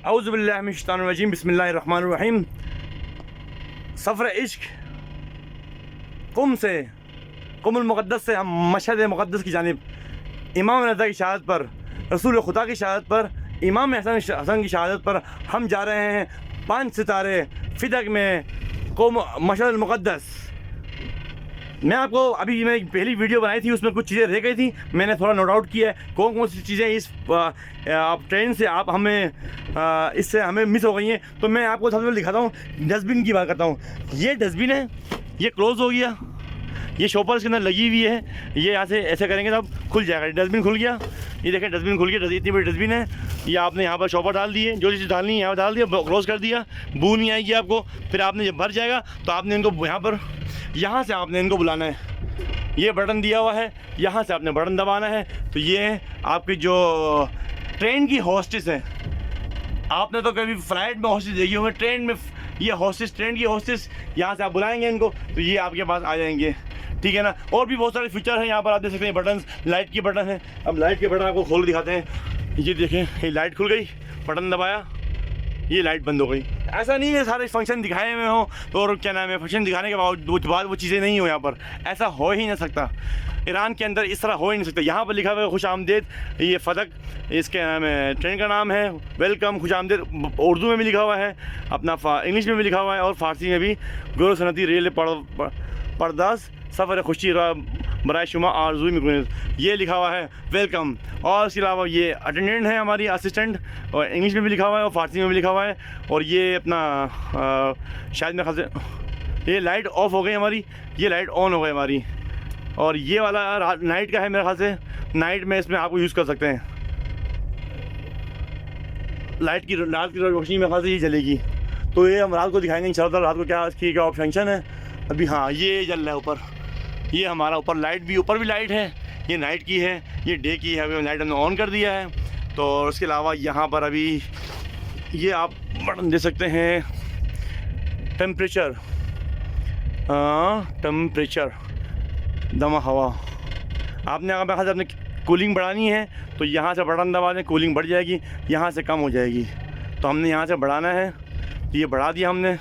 औज़ुबिल्लाहि मिनश्शैतानिर्रजीम बिस्मिल्लाहिर्रहमानिर्रहीम। सफ़र इश्क कुमुल मुक़द्दस से हम मशहद मुक़द्दस की जानिब इमाम रज़ा की शहादत पर, रसूल खुदा की शहादत पर, इमाम हसन की शहादत पर हम जा रहे हैं 5 सितारे फ़िदक में मशहद मुक़द्दस। मैं आपको अभी मैं पहली वीडियो बनाई थी, उसमें कुछ चीज़ें रह गई थी, मैंने थोड़ा नोट आउट किया है कौन कौन सी चीज़ें इस आप ट्रेन से आप हमें इससे हमें मिस हो गई हैं। तो मैं आपको सबसे पहले दिखाता हूँ, डस्टबिन की बात करता हूँ। ये डस्टबिन है, ये क्लोज़ हो गया, ये शॉपर के अंदर लगी हुई है, ये यहाँ से ऐसे करेंगे तो अब खुल जाएगा। डस्टबिन खुल गया, ये देखें डस्टबिन खुल गया। इतनी बड़ी डस्टबिन है, ये आपने यहाँ पर शॉपर डाल दिए, जो चीज़ डालनी है यहाँ डाल दिया, क्लोज़ कर दिया, बू नहीं आएगी आपको। फिर आपने जब भर जाएगा तो आपने इनको यहाँ से आपने इनको बुलाना है। ये बटन दिया हुआ है, यहाँ से आपने बटन दबाना है। तो ये आपकी जो ट्रेन की हॉस्टेस है, आपने तो कभी फ्लाइट में हॉस्टेस देखी होंगे, ट्रेन में ये हॉस्टेस, ट्रेन की हॉस्टेस, यहाँ से आप बुलाएंगे इनको तो ये आपके पास आ जाएंगे, ठीक है ना। और भी बहुत सारे फीचर हैं यहाँ पर, आप देख सकते हैं बटन, लाइट की बटन है। अब लाइट के बटन आपको खोल दिखाते हैं। ये देखें, ये लाइट खुल गई, बटन दबाया, ये लाइट बंद हो गई। ऐसा नहीं है सारे फंक्शन दिखाए हुए हों तो, और क्या नाम है, फंक्शन दिखाने के बाद वो चीज़ें नहीं हो। यहाँ पर ऐसा हो ही नहीं सकता, ईरान के अंदर इस तरह हो ही नहीं सकता। यहाँ पर लिखा हुआ है खुश आमदेद, ये फ़दक इसके नाम है, ट्रेन का नाम है, वेलकम, खुश आमदेद। उर्दू में भी लिखा हुआ है, अपना इंग्लिश में भी लिखा हुआ है, और फ़ारसी में भी। गौर सनती रेल पर्दास सफ़र खुशी बराए शुमा आरज़ू में ये लिखा हुआ है, वेलकम। और इसके अलावा ये अटेंडेंट है हमारी, असिस्टेंट, और इंग्लिश में भी लिखा हुआ है और फ़ारसी में भी लिखा हुआ है। और ये अपना शायद मेरे ख्याल से ये लाइट ऑफ हो गई हमारी, ये लाइट ऑन हो गई हमारी। और ये वाला नाइट का है मेरे ख्याल से, नाइट में इसमें आपको यूज़ कर सकते हैं। लाइट की रोशनी मेरे ख्याल से ये जलेगी, तो ये हम रात को दिखाएंगे इंशाल्लाह रात को क्या फंक्शन है अभी। हाँ, ये जल रहा है ऊपर, ये हमारा ऊपर लाइट भी, ऊपर भी लाइट है, ये नाइट की है, ये डे की है। अभी लाइट हमने ऑन कर दिया है। तो उसके अलावा यहाँ पर अभी ये आप बटन दे सकते हैं, टेम्परेचर, टेम्परेचर दमा हवा। आपने अगर अपने कूलिंग बढ़ानी है तो यहाँ से बटन दबा दें, कूलिंग बढ़ जाएगी, यहाँ से कम हो जाएगी। तो हमने यहाँ से बढ़ाना है, तो ये बढ़ा दिया हमने।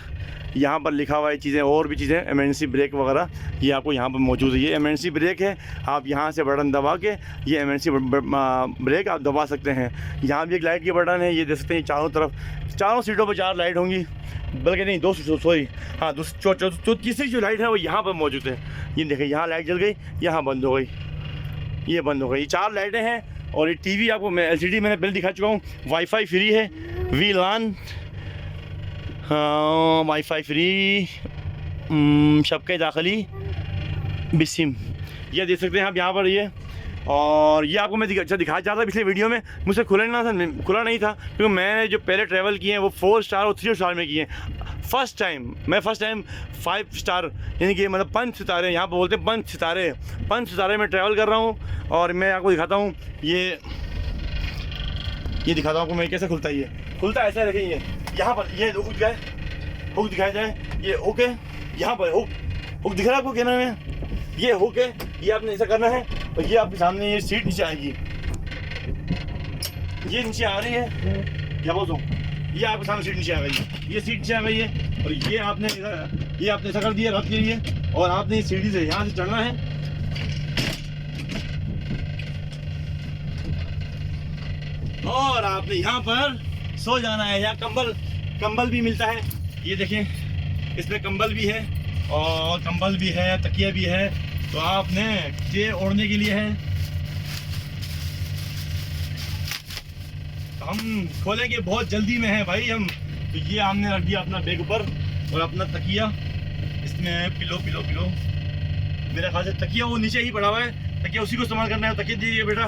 यहाँ पर लिखा हुआ है चीज़ें, और भी चीज़ें, इमरजेंसी ब्रेक वगैरह, ये आपको यहाँ पर मौजूद है। ये इमरजेंसी ब्रेक है, आप यहाँ से बटन दबा के ये इमरजेंसी ब्रेक आप दबा सकते हैं। यहाँ भी एक लाइट की बटन है, ये देख सकते हैं चारों तरफ, चारों सीटों पर 4 लाइट होंगी, बल्कि नहीं 2, सॉरी हाँ, तीसरी जो लाइट है वो यहाँ पर मौजूद है। ये देखें, यहाँ लाइट जल गई, यहाँ बंद हो गई, ये बंद हो गई। 4 लाइटें हैं। और ये टीवी आपको मैं LCD मैंने पहले दिखा चुका हूँ। वाईफाई फ्री है, VLAN, हाँ वाईफाई फ्री, शबके दाखिली बिसिम, ये देख सकते हैं आप यहाँ पर ये। और ये आपको मैं दिखाया जा रहा था पिछले वीडियो में, मुझसे खुला नहीं था क्योंकि मैंने जो पहले ट्रैवल किए हैं वो 4 स्टार और 3 स्टार में किए हैं। फर्स्ट टाइम 5 स्टार, यानी कि मतलब 5 सितारे, यहाँ पर बोलते हैं 5 सितारे, 5 सितारे में ट्रैवल कर रहा हूँ। और मैं आपको दिखाता हूँ, ये दिखाता हूँ आपको मैं कैसे खुलता है। ये खुलता ऐसा है, देखिए यहाँ पर ये हुक दिखाया जाए, ये हुक है, यहाँ पर हुक दिख रहा है आपको, क्या नाम है, ये हुक है, ये आपने ऐसा करना है। और ये आपके सामने ये सीट नीचे आएगी, ये नीचे आ रही है, क्या बोलता हूँ, ये आपके सामने सीट नीचे आ गई, ये सीट नीचे आ गई है। और ये आपने ऐसा कर दिया रख के लिए, और आपने इस सीढ़ी से यहाँ से चढ़ना है। और आपने यहाँ पर सो जाना है। यहाँ कंबल भी मिलता है, ये देखें, इसमें कंबल भी है, और कंबल भी है, तकिया भी है। तो आपने ये ओढ़ने के लिए है। तो हम खोलेंगे, बहुत जल्दी में है भाई हम। तो ये हमने रख दिया अपना बैग ऊपर, और अपना तकिया इसमें, पिलो मेरे ख्याल से तकिया वो नीचे ही पड़ा हुआ है, तकिया उसी को इस्तेमाल करना है। तकिया दीजिए बेटा,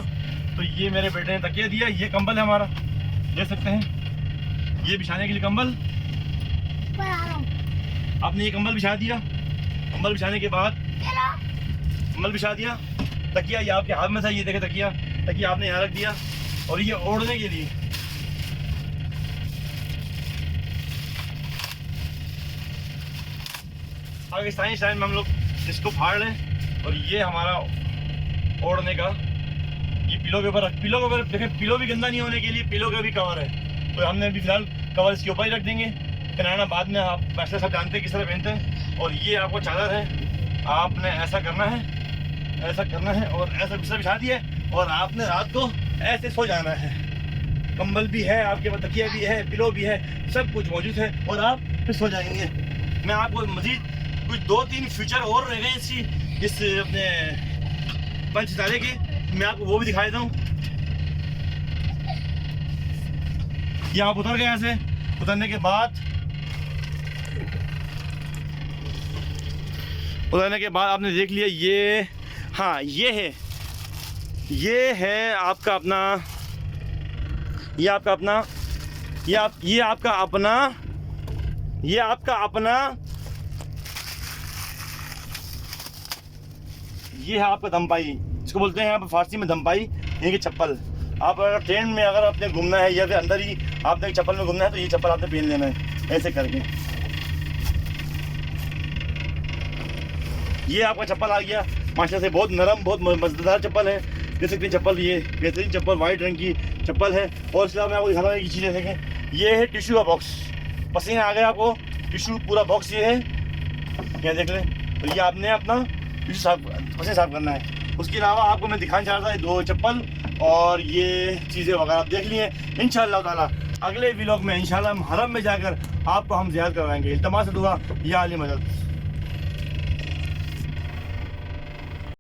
तो ये मेरे बेटे ने तकिया दिया। ये कंबल है हमारा, देख सकते हैं, ये बिछाने के लिए कंबल, आपने ये कंबल बिछा दिया। कंबल बिछाने के बाद कंबल बिछा दिया, तकिया ये आपके हाथ में था, ये देखे तकिया आपने यहाँ रख दिया। और ये ओढ़ने के लिए पाकिस्तानी स्टाइल में हम लोग इसको फाड़ लें। और ये हमारा ओढ़ने का, ये पिलो के ऊपर देखें, पिलो भी गंदा नहीं होने के लिए पिलो का भी कवर है। तो हमने अभी फिलहाल कवर इसके ऊपर ही रख देंगे। पहनाना बाद में, आप माशाल्लाह सब जानते हैं किस तरह पहनते हैं। और ये आपको चादर है, आपने ऐसा करना है, ऐसा करना है और ऐसा बिस्तर बिछा दिया है और आपने रात को ऐसे सो जाना है। कंबल भी है आपके पास, तकिया भी है, पिलो भी है, सब कुछ मौजूद है और आप फिर सो जाएंगे। मैं आपको मजीद कुछ 2-3 फीचर और रह गए इस अपने 5 सितारे के, मैं आपको वो भी दिखा देता हूँ। ये आप उतर गए, यहाँ से उतरने के बाद आपने देख लिया ये, हाँ ये है आपका अपना, ये आपका धमपाई, इसको बोलते हैं यहाँ पर फारसी में धमपाई, यानी कि चप्पल। आप अगर ट्रेन में अगर आपने घूमना है या फिर अंदर ही आपने चप्पल में घूमना है तो ये चप्पल आपने पहन लेना है ऐसे करके। ये आपका चप्पल आ गया माशाल्लाह से, बहुत नरम, बहुत मज़ेदार चप्पल है। देख सकते हैं चप्पल, ये बेहतरीन चप्पल, वाइट रंग की चप्पल है। और इसके अलावा मैं आपको दिखा रहा हूँ एक चीज़ देखें, ये है टिश्यू का बॉक्स। पसीना आ गया आपको, टिश्यू पूरा बॉक्स ये है, यहाँ देख लें। तो ये आपने अपना टिश्यू पसीना साफ करना है। उसके अलावा आपको मैं दिखाना चाह रहा था 2 चप्पल और ये चीज़ें वगैरह आप देख लिए। इंशाअल्लाह ताला अगले व्लॉग में इंशाअल्लाह हरम में जाकर आपको हम ज़ियारत करवाएंगे। इल्तमास दुआ या अली मदद।